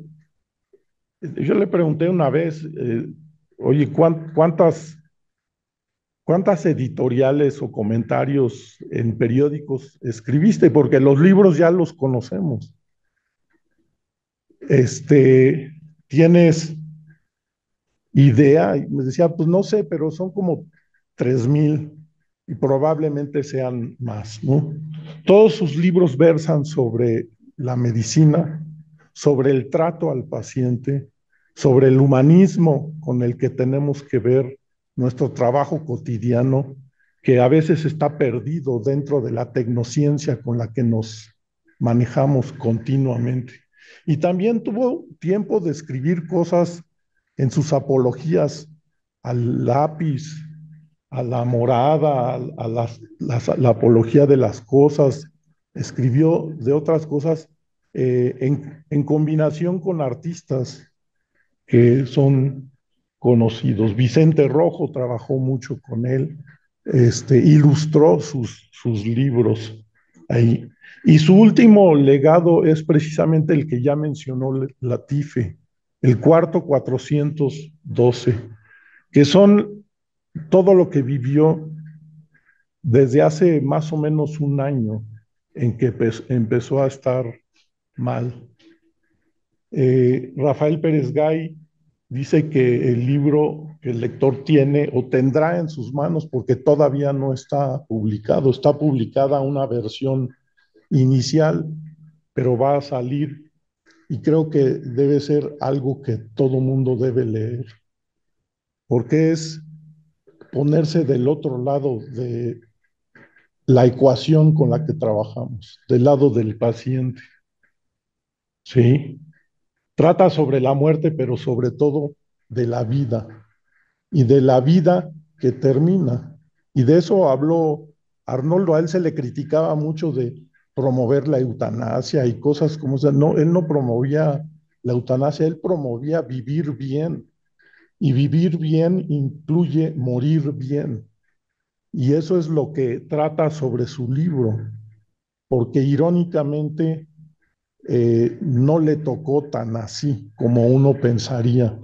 G: yo le pregunté una vez, oye, ¿cuántas editoriales o comentarios en periódicos escribiste? Porque los libros ya los conocemos. ¿Tienes idea? Y me decía, pues no sé, pero son como 3,000 y probablemente sean más, ¿no? Todos sus libros versan sobre la medicina, sobre el trato al paciente, sobre el humanismo con el que tenemos que ver nuestro trabajo cotidiano, que a veces está perdido dentro de la tecnociencia con la que nos manejamos continuamente. Y también tuvo tiempo de escribir cosas en sus apologías al lápiz, a la morada, la apología de las cosas, escribió de otras cosas en combinación con artistas que son conocidos. Vicente Rojo trabajó mucho con él, ilustró sus libros ahí. Y su último legado es precisamente el que ya mencionó Latife, el cuarto 412, que son todo lo que vivió desde hace más o menos un año en que empezó a estar mal. Rafael Pérez Gay dice que el libro que el lector tiene o tendrá en sus manos, porque todavía no está publicado, está publicada una versión inicial, pero va a salir y creo que debe ser algo que todo mundo debe leer, porque es ponerse del otro lado de la ecuación con la que trabajamos, del lado del paciente, ¿sí? Trata sobre la muerte, pero sobre todo de la vida y de la vida que termina. Y de eso habló Arnoldo. A él se le criticaba mucho de promover la eutanasia y cosas como esa. No, él no promovía la eutanasia, él promovía vivir bien. Y vivir bien incluye morir bien. Y eso es lo que trata sobre su libro, porque irónicamente no le tocó tan así como uno pensaría.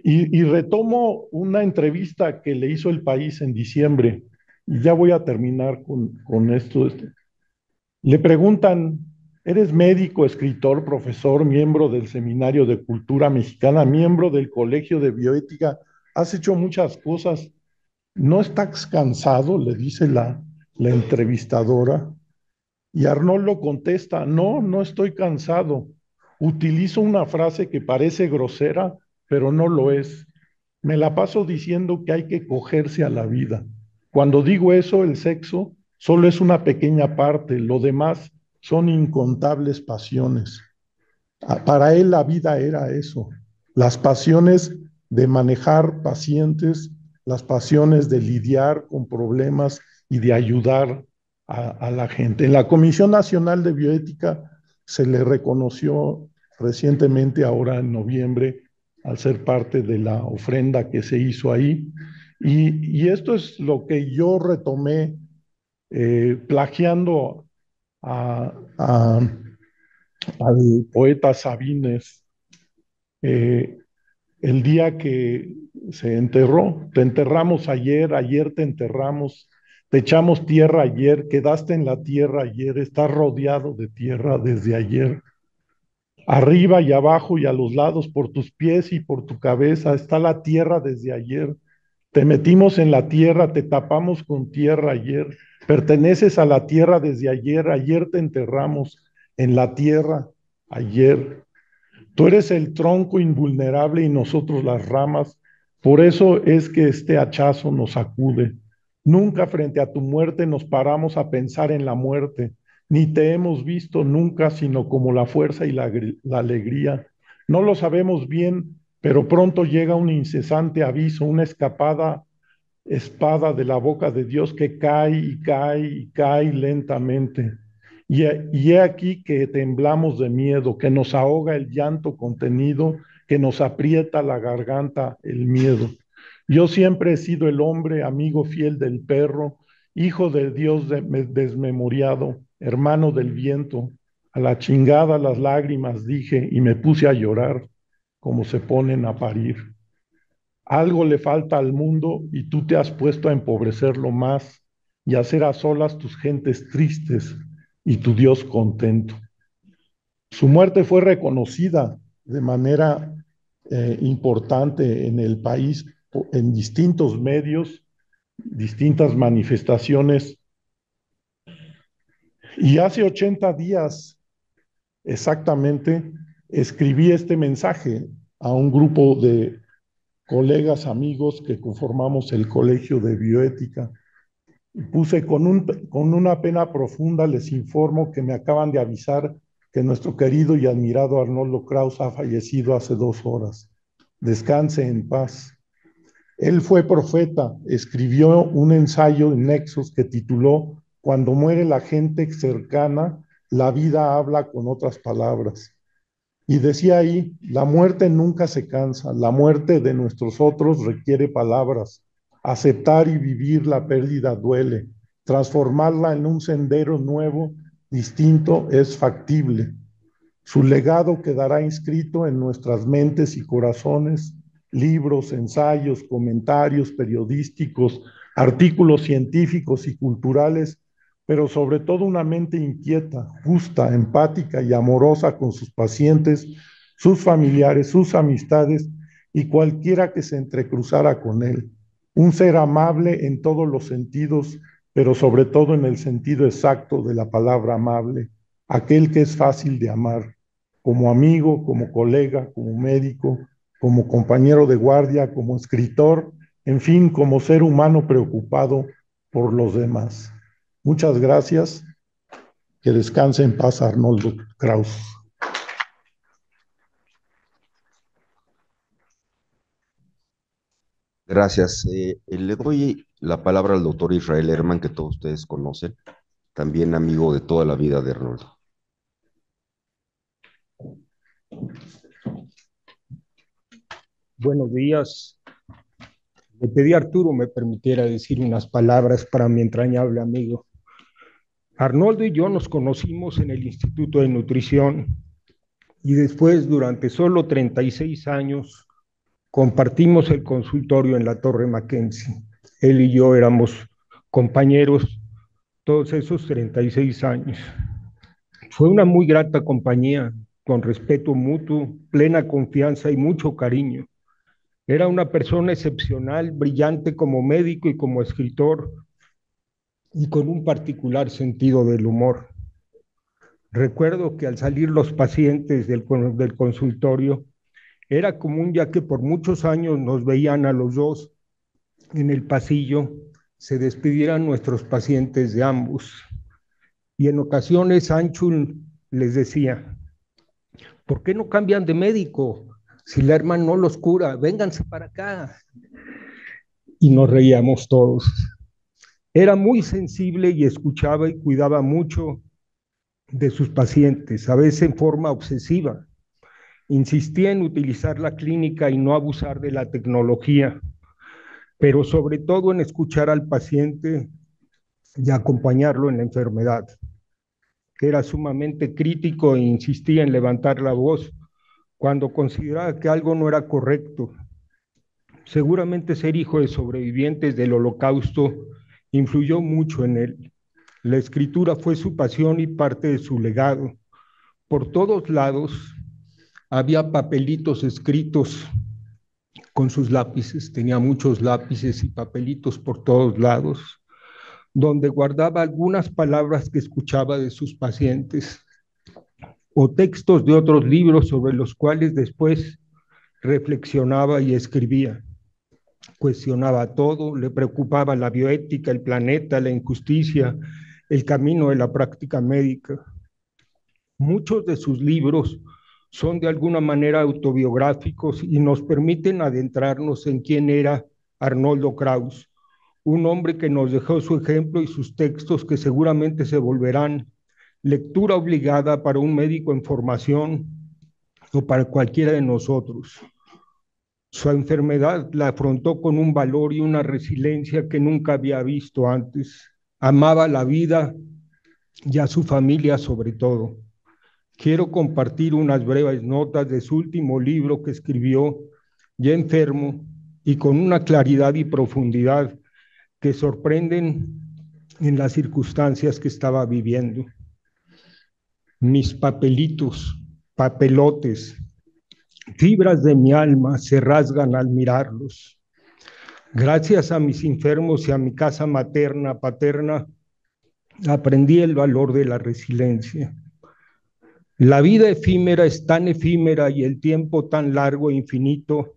G: Y retomo una entrevista que le hizo El País en diciembre, y ya voy a terminar con esto. Le preguntan, ¿eres médico, escritor, profesor, miembro del Seminario de Cultura Mexicana, miembro del Colegio de Bioética? Has hecho muchas cosas. ¿No estás cansado?, le dice la entrevistadora. Y Arnoldo contesta, no, no estoy cansado. Utilizo una frase que parece grosera, pero no lo es. Me la paso diciendo que hay que cogerse a la vida. Cuando digo eso, el sexo solo es una pequeña parte, lo demás son incontables pasiones. Para él la vida era eso, las pasiones de manejar pacientes, las pasiones de lidiar con problemas y de ayudar a la gente. En la Comisión Nacional de Bioética se le reconoció recientemente, ahora en noviembre, al ser parte de la ofrenda que se hizo ahí. Y esto es lo que yo retomé, plagiando a al poeta Sabines, eh, el día que se enterró, te enterramos ayer, ayer te enterramos, te echamos tierra ayer, quedaste en la tierra ayer, estás rodeado de tierra desde ayer. Arriba y abajo y a los lados, por tus pies y por tu cabeza, está la tierra desde ayer. Te metimos en la tierra, te tapamos con tierra ayer. Perteneces a la tierra desde ayer, ayer te enterramos en la tierra ayer. Tú eres el tronco invulnerable y nosotros las ramas. Por eso es que este hachazo nos sacude. Nunca frente a tu muerte nos paramos a pensar en la muerte, ni te hemos visto nunca sino como la fuerza y la alegría. No lo sabemos bien, pero pronto llega un incesante aviso, una escapada espada de la boca de Dios que cae y cae y cae lentamente. Y he aquí que temblamos de miedo, que nos ahoga el llanto contenido, que nos aprieta la garganta el miedo. Yo siempre he sido el hombre, amigo fiel del perro, hijo del Dios desmemoriado, hermano del viento. A la chingada las lágrimas dije y me puse a llorar como se ponen a parir. Algo le falta al mundo y tú te has puesto a empobrecerlo más y a hacer a solas tus gentes tristes y tu Dios contento. Su muerte fue reconocida de manera importante en el país en distintos medios, distintas manifestaciones. Y hace 80 días exactamente escribí este mensaje a un grupo de colegas, amigos que conformamos el Colegio de Bioética. Y puse con una pena profunda, les informo que me acaban de avisar que nuestro querido y admirado Arnoldo Kraus ha fallecido hace 2 horas. Descanse en paz. Él fue profeta, escribió un ensayo en Nexos que tituló Cuando muere la gente cercana, la vida habla con otras palabras. Y decía ahí, la muerte nunca se cansa, la muerte de nuestros otros requiere palabras. Aceptar y vivir la pérdida duele, transformarla en un sendero nuevo, distinto, es factible. Su legado quedará inscrito en nuestras mentes y corazones, libros, ensayos, comentarios periodísticos, artículos científicos y culturales, pero sobre todo una mente inquieta, justa, empática y amorosa con sus pacientes, sus familiares, sus amistades y cualquiera que se entrecruzara con él. Un ser amable en todos los sentidos, pero sobre todo en el sentido exacto de la palabra amable, aquel que es fácil de amar, como amigo, como colega, como médico, como compañero de guardia, como escritor, en fin, como ser humano preocupado por los demás. Muchas gracias. Que descanse en paz Arnoldo Kraus.
B: Gracias. Le doy la palabra al doctor Israel Herman, que todos ustedes conocen, también amigo de toda la vida de Arnoldo.
H: Buenos días. Le pedí a Arturo me permitiera decir unas palabras para mi entrañable amigo. Arnoldo y yo nos conocimos en el Instituto de Nutrición y después, durante solo 36 años, compartimos el consultorio en la Torre Mackenzie. Él y yo éramos compañeros todos esos 36 años. Fue una muy grata compañía, con respeto mutuo, plena confianza y mucho cariño. Era una persona excepcional, brillante como médico y como escritor, y con un particular sentido del humor. Recuerdo que al salir los pacientes del consultorio, era común, ya que por muchos años nos veían a los dos en el pasillo, se despidieran nuestros pacientes de ambos. Y en ocasiones Anchul les decía, ¿por qué no cambian de médico? Si la hermana no los cura, vénganse para acá. Y nos reíamos todos. Era muy sensible y escuchaba y cuidaba mucho de sus pacientes, a veces en forma obsesiva. Insistía en utilizar la clínica y no abusar de la tecnología, pero sobre todo en escuchar al paciente y acompañarlo en la enfermedad. Era sumamente crítico e insistía en levantar la voz cuando consideraba que algo no era correcto. Seguramente ser hijo de sobrevivientes del Holocausto influyó mucho en él. La escritura fue su pasión y parte de su legado. Por todos lados había papelitos escritos con sus lápices, tenía muchos lápices y papelitos por todos lados, donde guardaba algunas palabras que escuchaba de sus pacientes o textos de otros libros sobre los cuales después reflexionaba y escribía. Cuestionaba todo, le preocupaba la bioética, el planeta, la injusticia, el camino de la práctica médica. Muchos de sus libros son de alguna manera autobiográficos y nos permiten adentrarnos en quién era Arnoldo Kraus, un hombre que nos dejó su ejemplo y sus textos que seguramente se volverán lectura obligada para un médico en formación o para cualquiera de nosotros. Su enfermedad la afrontó con un valor y una resiliencia que nunca había visto antes. Amaba la vida y a su familia sobre todo. Quiero compartir unas breves notas de su último libro que escribió ya enfermo y con una claridad y profundidad que sorprenden en las circunstancias que estaba viviendo. Mis papelitos, papelotes, fibras de mi alma se rasgan al mirarlos. Gracias a mis enfermos y a mi casa materna, paterna, aprendí el valor de la resiliencia. La vida efímera es tan efímera y el tiempo tan largo e infinito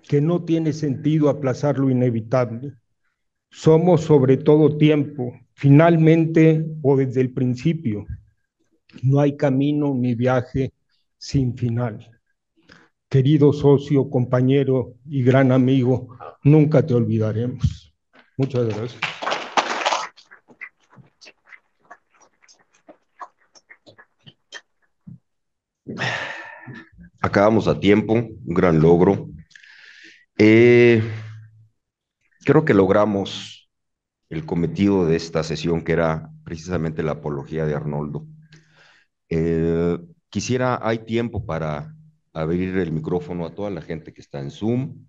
H: que no tiene sentido aplazar lo inevitable. Somos sobre todo tiempo, finalmente o desde el principio. No hay camino ni viaje sin final. Querido socio, compañero y gran amigo, nunca te olvidaremos. Muchas gracias.
B: Acabamos a tiempo, un gran logro. Creo que logramos el cometido de esta sesión, que era precisamente la apología de Arnoldo. Hay tiempo para abrir el micrófono a toda la gente que está en Zoom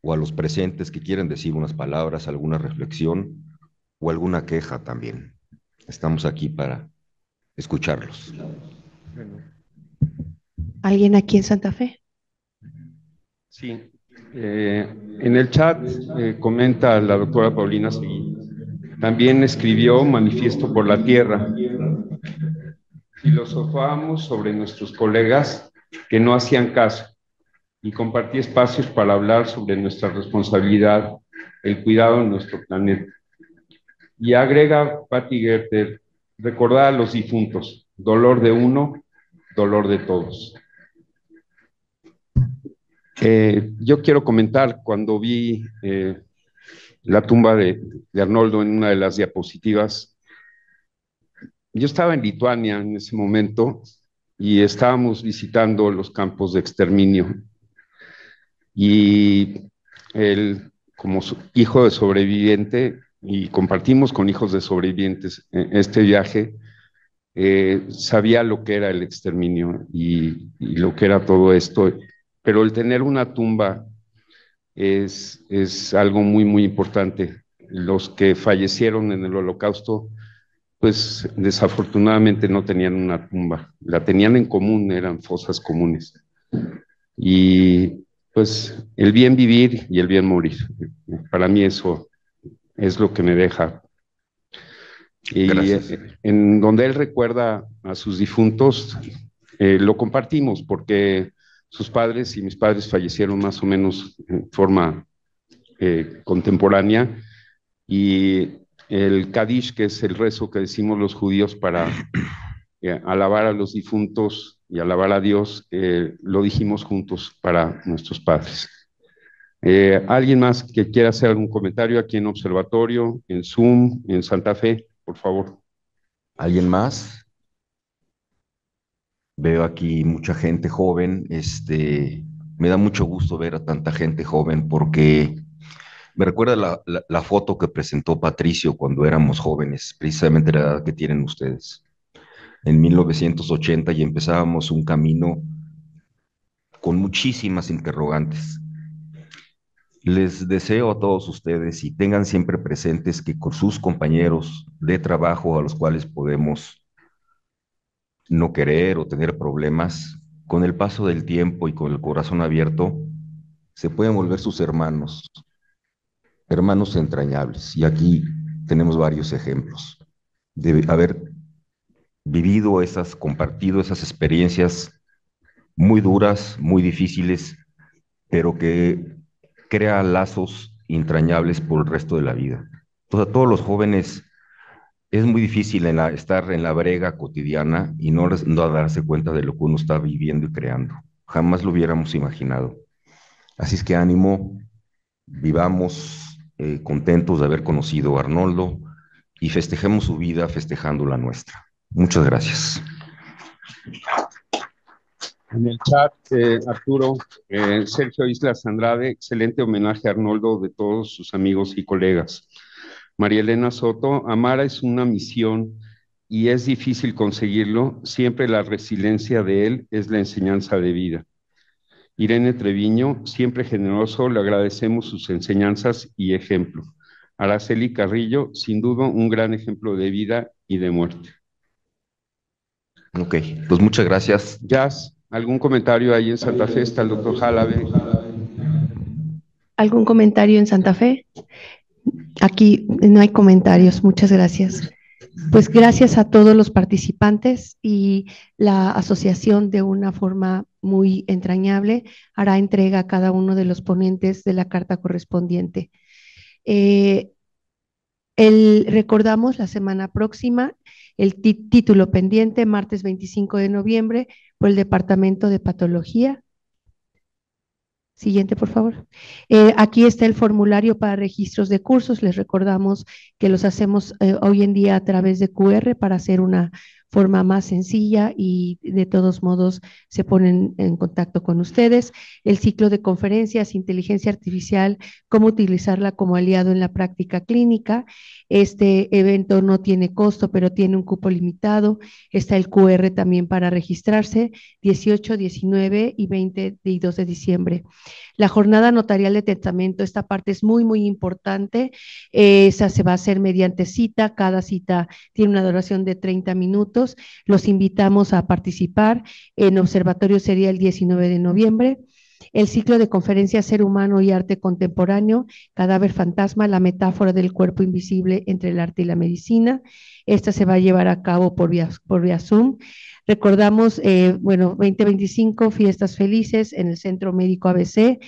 B: o a los presentes que quieren decir unas palabras, alguna reflexión o alguna queja también. Estamos aquí para escucharlos.
I: ¿Alguien aquí en Santa Fe?
A: Sí, en el chat comenta la doctora Paulina Seguí. También escribió Manifiesto por la Tierra. Filosofábamos sobre nuestros colegas que no hacían caso y compartí espacios para hablar sobre nuestra responsabilidad, el cuidado de nuestro planeta. Y agrega Patti Gerter, recordar a los difuntos, dolor de uno, dolor de todos. Yo quiero comentar, cuando vi la tumba de Arnoldo en una de las diapositivas, yo estaba en Lituania en ese momento y estábamos visitando los campos de exterminio. Y él, como hijo de sobreviviente, y compartimos con hijos de sobrevivientes este viaje, sabía lo que era el exterminio y lo que era todo esto. Pero el tener una tumba es algo muy, muy importante. Los que fallecieron en el Holocausto, pues desafortunadamente no tenían una tumba, la tenían en común, eran fosas comunes. Y pues el bien vivir y el bien morir, para mí eso es lo que me deja. Y en donde él recuerda a sus difuntos, lo compartimos porque sus padres y mis padres fallecieron más o menos en forma contemporánea, y el Kadish, que es el rezo que decimos los judíos para alabar a los difuntos y alabar a Dios, lo dijimos juntos para nuestros padres. ¿Alguien más que quiera hacer algún comentario aquí en Observatorio, en Zoom, en Santa Fe, por favor?
B: ¿Alguien más? Veo aquí mucha gente joven. Me da mucho gusto ver a tanta gente joven porque me recuerda la foto que presentó Patricio cuando éramos jóvenes, precisamente la edad que tienen ustedes. En 1980, y empezábamos un camino con muchísimas interrogantes. Les deseo a todos ustedes y tengan siempre presentes que con sus compañeros de trabajo a los cuales podemos no querer o tener problemas, con el paso del tiempo y con el corazón abierto, se pueden volver sus hermanos, hermanos entrañables. Y aquí tenemos varios ejemplos de haber vivido compartido esas experiencias muy duras, muy difíciles, pero que crea lazos entrañables por el resto de la vida. Entonces, a todos los jóvenes es muy difícil estar en la brega cotidiana y no darse cuenta de lo que uno está viviendo y creando. Jamás lo hubiéramos imaginado. Así es que ánimo, vivamos contentos de haber conocido a Arnoldo y festejemos su vida festejando la nuestra. Muchas gracias.
A: En el chat, Arturo, Sergio Islas Andrade, excelente homenaje a Arnoldo de todos sus amigos y colegas. María Elena Soto, amar es una misión y es difícil conseguirlo. Siempre la resiliencia de él es la enseñanza de vida. Irene Treviño, siempre generoso, le agradecemos sus enseñanzas y ejemplo. Araceli Carrillo, sin duda un gran ejemplo de vida y de muerte.
B: Ok, pues muchas gracias.
A: Jazz, ¿algún comentario ahí en Santa Fe? Está el doctor Jalabe.
I: ¿Algún comentario en Santa Fe? Aquí no hay comentarios, muchas gracias. Pues gracias a todos los participantes y la asociación de una forma muy entrañable hará entrega a cada uno de los ponentes de la carta correspondiente. Recordamos la semana próxima el título pendiente, martes 25 de noviembre, por el Departamento de Patología. Siguiente, por favor. Aquí está el formulario para registros de cursos. Les recordamos que los hacemos hoy en día a través de QR para hacer una forma más sencilla y de todos modos se ponen en contacto con ustedes. El ciclo de conferencias, inteligencia artificial, cómo utilizarla como aliado en la práctica clínica. Este evento no tiene costo, pero tiene un cupo limitado. Está el QR también para registrarse, 18, 19 y 20 y 2 de diciembre. La jornada notarial de testamento, esta parte es muy, muy importante. Esa se va a hacer mediante cita. Cada cita tiene una duración de 30 minutos. Los invitamos a participar. En observatorio sería el 19 de noviembre. El ciclo de conferencias Ser Humano y Arte Contemporáneo, Cadáver Fantasma, la metáfora del cuerpo invisible entre el arte y la medicina. Esta se va a llevar a cabo por vía Zoom. Recordamos, 2025, fiestas felices en el Centro Médico ABC,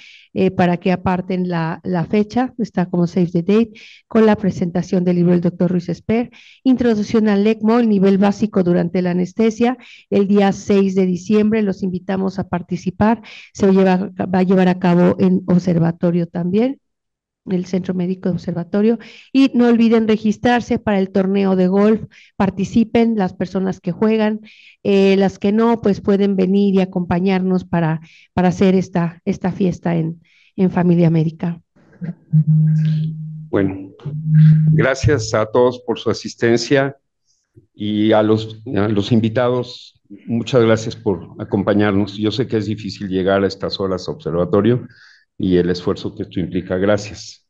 I: para que aparten la fecha, está como Save the Date, con la presentación del libro del doctor Ruiz Esper. Introducción al ECMO, el nivel básico durante la anestesia, el día 6 de diciembre, los invitamos a participar, va a llevar a cabo en observatorio también, el Centro Médico de Observatorio, y no olviden registrarse para el torneo de golf. Participen las personas que juegan, las que no, pues pueden venir y acompañarnos para hacer esta fiesta en Familia Médica.
A: Bueno, gracias a todos por su asistencia y a los invitados, muchas gracias por acompañarnos. Yo sé que es difícil llegar a estas horas a observatorio y el esfuerzo que esto implica. Gracias.